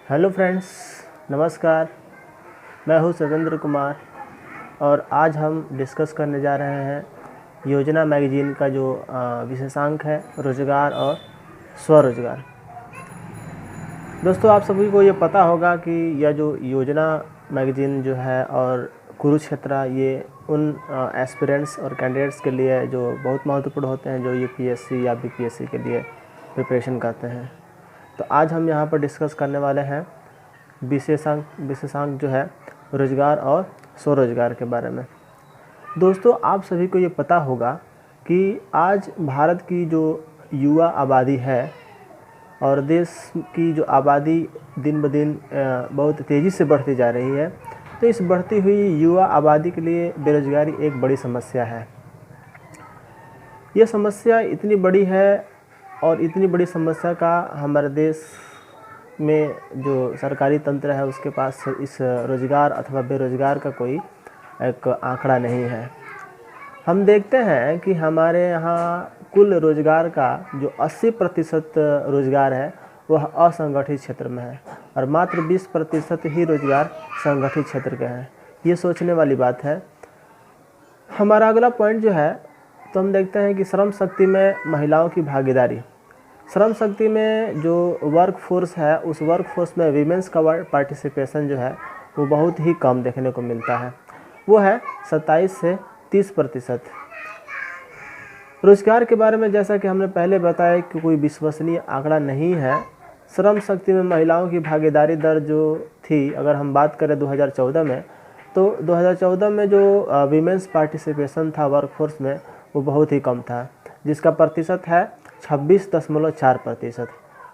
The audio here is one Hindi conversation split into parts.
हेलो फ्रेंड्स, नमस्कार। मैं हूं सतेंद्र कुमार और आज हम डिस्कस करने जा रहे हैं योजना मैगज़ीन का जो विशेषांक है रोज़गार और स्वरोज़गार। दोस्तों, आप सभी को ये पता होगा कि यह जो योजना मैगज़ीन जो है और कुरुक्षेत्र ये उन एस्पिरेंट्स और कैंडिडेट्स के लिए जो बहुत महत्वपूर्ण होते हैं जो यूपीएससी या बीपीएससी के लिए प्रिपरेशन करते हैं। तो आज हम यहाँ पर डिस्कस करने वाले हैं विशेषांक जो है रोज़गार और स्वरोज़गार के बारे में। दोस्तों, आप सभी को ये पता होगा कि आज भारत की जो युवा आबादी है और देश की जो आबादी दिन ब दिन बहुत तेज़ी से बढ़ती जा रही है, तो इस बढ़ती हुई युवा आबादी के लिए बेरोज़गारी एक बड़ी समस्या है। यह समस्या इतनी बड़ी है और इतनी बड़ी समस्या का हमारे देश में जो सरकारी तंत्र है उसके पास इस रोज़गार अथवा बेरोज़गार का कोई एक आंकड़ा नहीं है। हम देखते हैं कि हमारे यहाँ कुल रोज़गार का जो 80% रोज़गार है वह असंगठित क्षेत्र में है और मात्र 20% ही रोज़गार संगठित क्षेत्र के हैं। ये सोचने वाली बात है। हमारा अगला पॉइंट जो है, तो हम देखते हैं कि श्रम शक्ति में महिलाओं की भागीदारी। श्रम शक्ति में जो वर्क फोर्स है उस वर्क फोर्स में वीमेंस का पार्टिसिपेशन जो है वो बहुत ही कम देखने को मिलता है। वो है 27 से 30%। रोज़गार के बारे में जैसा कि हमने पहले बताया कि कोई विश्वसनीय आंकड़ा नहीं है। श्रम शक्ति में महिलाओं की भागीदारी दर जो थी, अगर हम बात करें 2014 में, तो 2014 में जो वीमेंस पार्टिसिपेशन था वर्कफोर्स में वो बहुत ही कम था, जिसका प्रतिशत है 26.4%।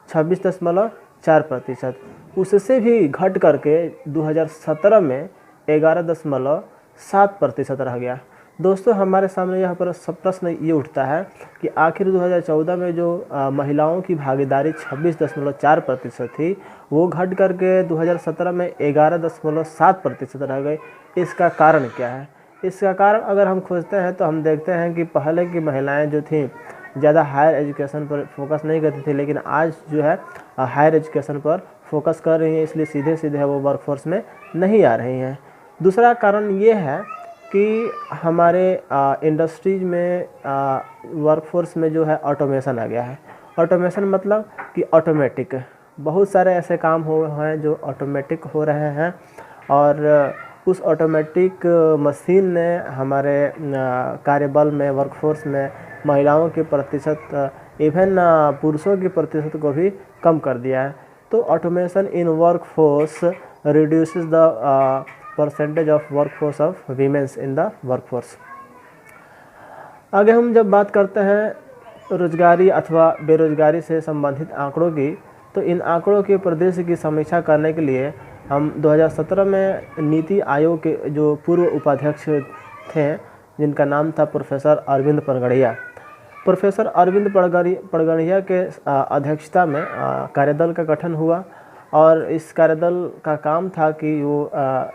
26.4%। उससे भी घट करके 2017 में 11.7% रह गया। दोस्तों, हमारे सामने यहाँ पर सब प्रश्न ये उठता है कि आखिर 2014 में जो महिलाओं की भागीदारी 26.4% थी वो घट करके 2017 में 11.7% रह गई। इसका कारण क्या है? इसका कारण अगर हम खोजते हैं तो हम देखते हैं कि पहले की महिलाएं जो थीं ज़्यादा हायर एजुकेशन पर फोकस नहीं करती थी, लेकिन आज जो है हायर एजुकेशन पर फोकस कर रही हैं, इसलिए सीधे सीधे वो वर्कफोर्स में नहीं आ रही हैं। दूसरा कारण ये है कि हमारे इंडस्ट्रीज में वर्कफोर्स में जो है ऑटोमेशन आ गया है। ऑटोमेशन मतलब कि ऑटोमेटिक बहुत सारे ऐसे काम हो हैं जो ऑटोमेटिक हो रहे हैं और उस ऑटोमेटिक मशीन ने हमारे कार्यबल में वर्कफोर्स में महिलाओं के प्रतिशत इवन पुरुषों के प्रतिशत को भी कम कर दिया है। तो automation in workforce reduces the percentage of workforce of women's in the workforce. आगे हम जब बात करते हैं रोजगारी अथवा बेरोजगारी से संबंधित आंकड़ों की, तो इन आंकड़ों के प्रदेश की समीक्षा करने के लिए हम 2017 में नीति आयोग के जो पूर्व उपाध्यक्ष थे जिनका नाम था प्रोफेसर अरविंद पनगड़िया। प्रोफेसर अरविंद पनगड़िया के अध्यक्षता में कार्यदल का गठन हुआ और इस कार्यदल का काम था कि वो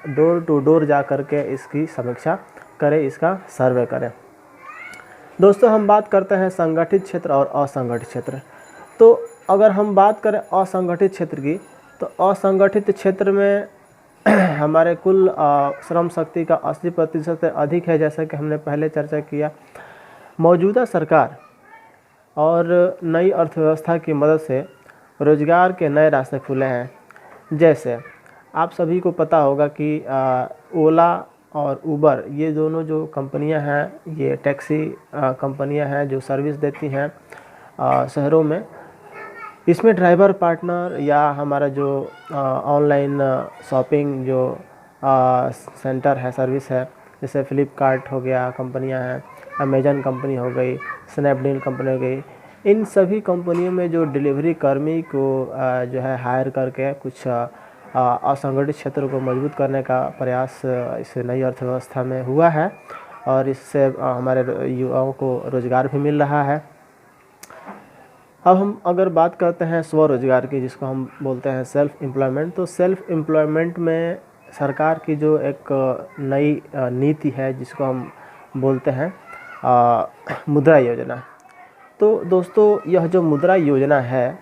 डोर टू डोर जा कर के इसकी समीक्षा करे, इसका सर्वे करें। दोस्तों, हम बात करते हैं संगठित क्षेत्र और असंगठित क्षेत्र। तो अगर हम बात करें असंगठित क्षेत्र की, तो असंगठित क्षेत्र में हमारे कुल श्रम शक्ति का 80% से अधिक है, जैसा कि हमने पहले चर्चा किया। मौजूदा सरकार और नई अर्थव्यवस्था की मदद से रोज़गार के नए रास्ते खुले हैं। जैसे आप सभी को पता होगा कि ओला और उबर ये दोनों जो कंपनियां हैं, ये टैक्सी कंपनियां हैं जो सर्विस देती हैं शहरों में। इसमें ड्राइवर पार्टनर या हमारा जो ऑनलाइन शॉपिंग जो सेंटर है, सर्विस है, जैसे फ्लिपकार्ट हो गया कंपनियां हैं, अमेजन कंपनी हो गई, स्नैपडील कंपनी हो गई, इन सभी कंपनियों में जो डिलीवरी कर्मी को जो है हायर करके कुछ असंगठित क्षेत्र को मजबूत करने का प्रयास इस नई अर्थव्यवस्था में हुआ है और इससे हमारे युवाओं को रोज़गार भी मिल रहा है। अब हम अगर बात करते हैं स्वरोज़गार की, जिसको हम बोलते हैं सेल्फ़ एम्प्लॉयमेंट, तो सेल्फ़ एम्प्लॉयमेंट में सरकार की जो एक नई नीति है जिसको हम बोलते हैं मुद्रा योजना। तो दोस्तों, यह जो मुद्रा योजना है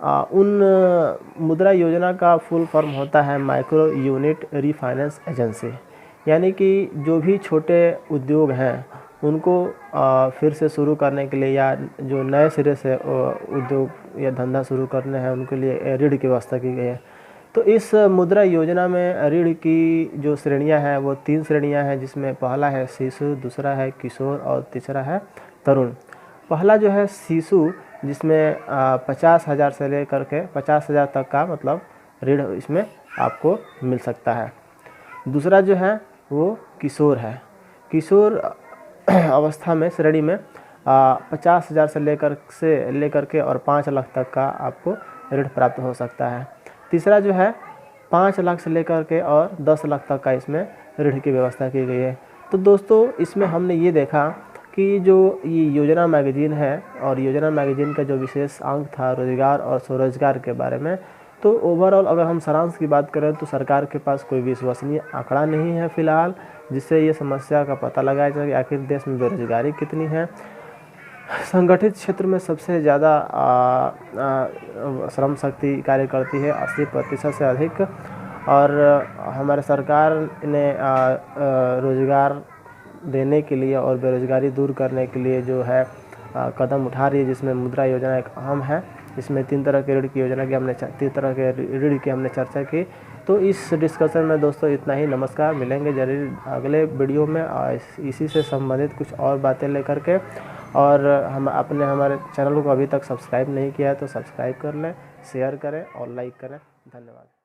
उन मुद्रा योजना का फुल फॉर्म होता है माइक्रो यूनिट रीफाइनेंस एजेंसी। यानी कि जो भी छोटे उद्योग हैं उनको फिर से शुरू करने के लिए या जो नए सिरे से उद्योग या धंधा शुरू करने हैं उनके लिए ऋण की व्यवस्था की गई है। तो इस मुद्रा योजना में ऋण की जो श्रेणियां हैं वो 3 श्रेणियां हैं, जिसमें पहला है शिशु, दूसरा है किशोर और तीसरा है तरुण। पहला जो है शिशु, जिसमें 50,000 से लेकर के 50,000 तक का मतलब ऋण इसमें आपको मिल सकता है। दूसरा जो है वो किशोर है। किशोर अवस्था में श्रेणी में 50,000 से लेकर के और 5 लाख तक का आपको ऋण प्राप्त हो सकता है। तीसरा जो है 5 लाख से लेकर के और 10 लाख तक का इसमें ऋण की व्यवस्था की गई है। तो दोस्तों इसमें हमने ये देखा कि जो ये योजना मैगजीन है और योजना मैगजीन का जो विशेष अंक था रोजगार और स्वरोजगार के बारे में, तो ओवरऑल अगर हम सारांश की बात करें तो सरकार के पास कोई विश्वसनीय आंकड़ा नहीं है फ़िलहाल, जिससे ये समस्या का पता लगाया जाए कि आखिर देश में बेरोजगारी कितनी है। संगठित क्षेत्र में सबसे ज़्यादा श्रम शक्ति कार्य करती है, 80% से अधिक। और हमारे सरकार ने रोज़गार देने के लिए और बेरोजगारी दूर करने के लिए जो है कदम उठा रही है, जिसमें मुद्रा योजना एक अहम है। इसमें 3 तरह के ऋण की योजना की 3 तरह के ऋण की हमने चर्चा की। तो इस डिस्कशन में दोस्तों इतना ही। नमस्कार, मिलेंगे जरूर अगले वीडियो में इसी से संबंधित कुछ और बातें लेकर के। और हमारे चैनल को अभी तक सब्सक्राइब नहीं किया है तो सब्सक्राइब कर लें, शेयर करें और लाइक करें। धन्यवाद।